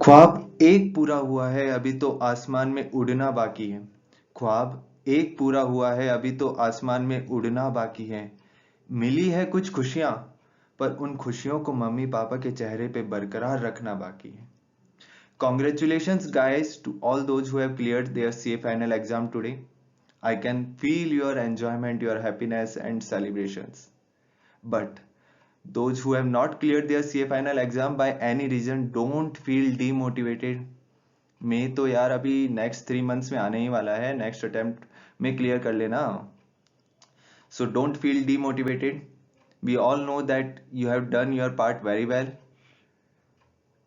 ख्वाब एक पूरा हुआ है अभी तो आसमान में उड़ना बाकी है। ख्वाब एक पूरा हुआ है अभी तो आसमान में उड़ना बाकी है। मिली है कुछ खुशियां, पर उन खुशियों को मम्मी पापा के चेहरे पे बरकरार रखना बाकी है। Congratulations guys to all those who have cleared their CA final exam today. I can feel your enjoyment, your happiness and celebrations. But those who have not cleared their CA final exam by any reason, don't feel demotivated. मैं तो यार अभी next 3 months में आने ही वाला है, next attempt में क्लियर कर लेना। So don't feel demotivated. We all know that you have done your part very well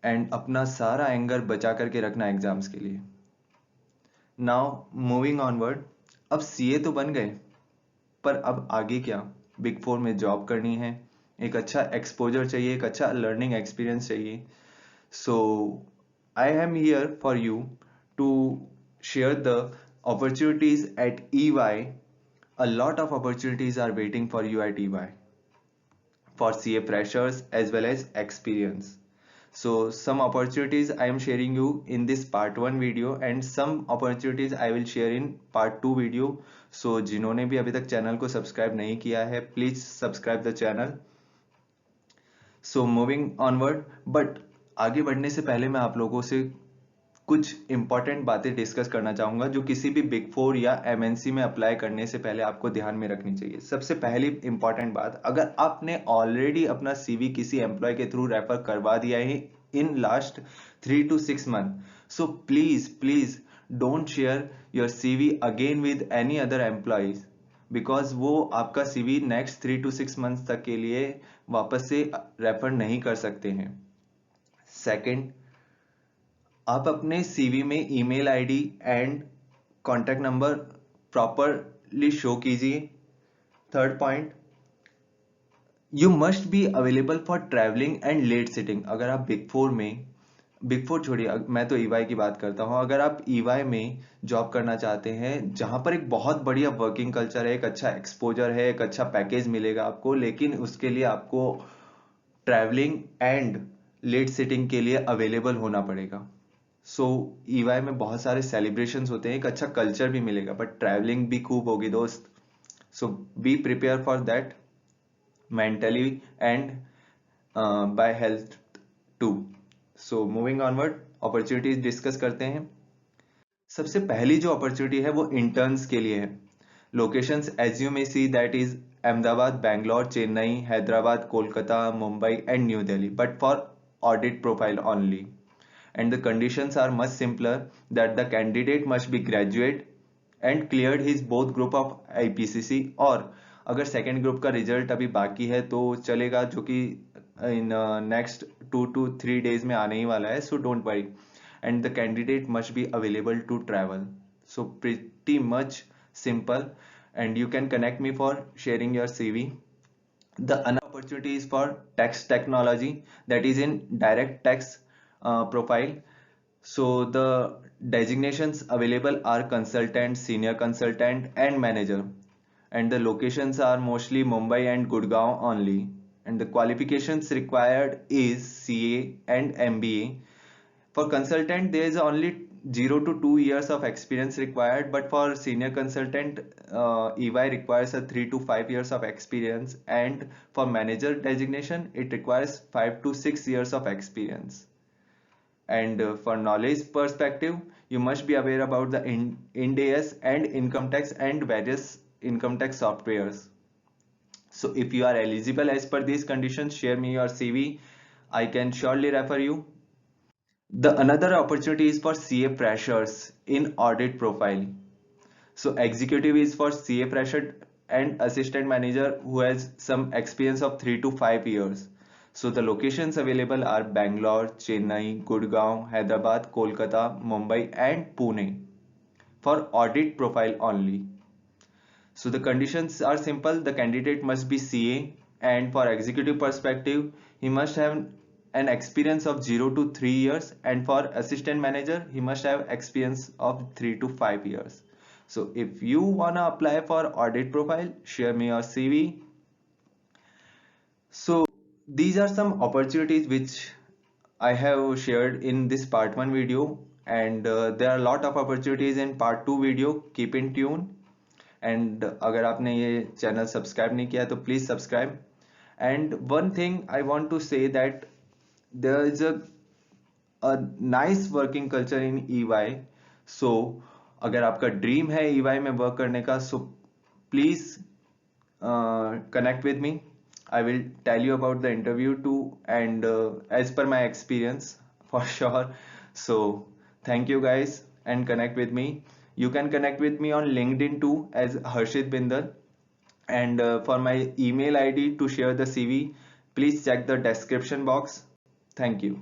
and अपना सारा एंगर बचा करके रखना एग्जाम्स के लिए। नाउ मूविंग ऑनवर्ड, अब सीए तो बन गए, पर अब आगे क्या? बिग फोर में जॉब करनी है, एक अच्छा एक्सपोजर चाहिए, एक अच्छा लर्निंग एक्सपीरियंस चाहिए। So I am here for you to share the opportunities at EY. A lot of opportunities are waiting for you at EY for CA freshers as well as experience. So some opportunities I am sharing you in this part 1 video and some opportunities I will share in part 2 video. So जिन्होंने भी अभी तक channel को subscribe नहीं किया है, please subscribe the channel. So moving onward, but आगे बढ़ने से पहले मैं आप लोगों से कुछ इंपॉर्टेंट बातें डिस्कस करना चाहूंगा जो किसी भी बिग फोर या एमएनसी में अप्लाई करने से पहले आपको ध्यान में रखनी चाहिए। सबसे पहली इंपॉर्टेंट बात, अगर आपने ऑलरेडी अपना सीवी किसी एम्प्लॉय के थ्रू रेफर करवा दिया है in last 3 to 6 month, so please please don't share your CV again with any other employees, because वो आपका सीवी नेक्स्ट 3 to 6 मंथ तक के लिए वापस से रेफर नहीं कर सकते हैं। सेकेंड, आप अपने सीवी में email ID and contact number properly show कीजिए। Third point, you must be available for travelling and late sitting. अगर आप बिग फोर छोड़िए, मैं तो ईवाई की बात करता हूं। अगर आप ईवाई में जॉब करना चाहते हैं जहां पर एक बहुत बढ़िया वर्किंग कल्चर है, एक अच्छा एक्सपोजर है, एक अच्छा पैकेज मिलेगा आपको, लेकिन उसके लिए आपको ट्रैवलिंग एंड लेट सिटिंग के लिए अवेलेबल होना पड़ेगा। सो ईवाई में बहुत सारे सेलिब्रेशंस होते हैं, एक अच्छा कल्चर भी मिलेगा, बट ट्रैवलिंग भी खूब होगी दोस्त। So be prepare for that mentally and by health too. So moving onward, opportunities discuss करते हैं। सबसे पहली जो अपॉर्चुनिटी है वो इंटर्न्स के लिए है। Locations as you may see that is Ahmedabad, Bangalore, Chennai, Hyderabad, Kolkata, Mumbai and New Delhi, but for audit profile only. And the conditions are much simpler, that the candidate must be graduate and cleared his both group of IPCC, और अगर second group का result अभी बाकी है तो चलेगा, जो कि इन नेक्स्ट 2 to 3 days में आने ही वाला है। So don't worry, and the candidate must be available to travel. So pretty much simple, and you can connect me for sharing your CV. The another opportunity is for tax technology, that is in direct tax profile. So the designations available are consultant, senior consultant and manager, and the locations are mostly Mumbai and Gurgaon only, and the qualifications required is CA and MBA. For consultant, there is only 0 to 2 years of experience required, but for senior consultant, EY requires a 3 to 5 years of experience, and for manager designation, it requires 5 to 6 years of experience. And for knowledge perspective, you must be aware about the Ind AS and income tax and various income tax softwares. So if you are eligible as per these conditions, share me your CV. I can surely refer you. The another opportunity is for CA freshers in audit profile. So executive is for CA fresher and assistant manager who has some experience of 3 to 5 years. So the locations available are Bangalore, Chennai, Gurgaon, Hyderabad, Kolkata, Mumbai and Pune for audit profile only. So the conditions are simple. The candidate must be CA, and for executive perspective, he must have an experience of 0 to 3 years, and for assistant manager, he must have experience of 3 to 5 years. So if you wanna apply for audit profile, share me your CV. So these are some opportunities which I have shared in this part 1 video, and there are a lot of opportunities in part 2 video. Keep in tune. And अगर आपने ये channel subscribe नहीं किया तो please subscribe. And one thing I want to say that there is a nice working culture in EY. So अगर आपका dream है EY में वर्क करने का, so please connect with me. I will tell you about the interview too, and as per my experience for sure. So thank you guys, and connect with me. You can connect with me on LinkedIn too as Harshit Bindal, and for my email ID to share the CV, please check the description box. Thank you.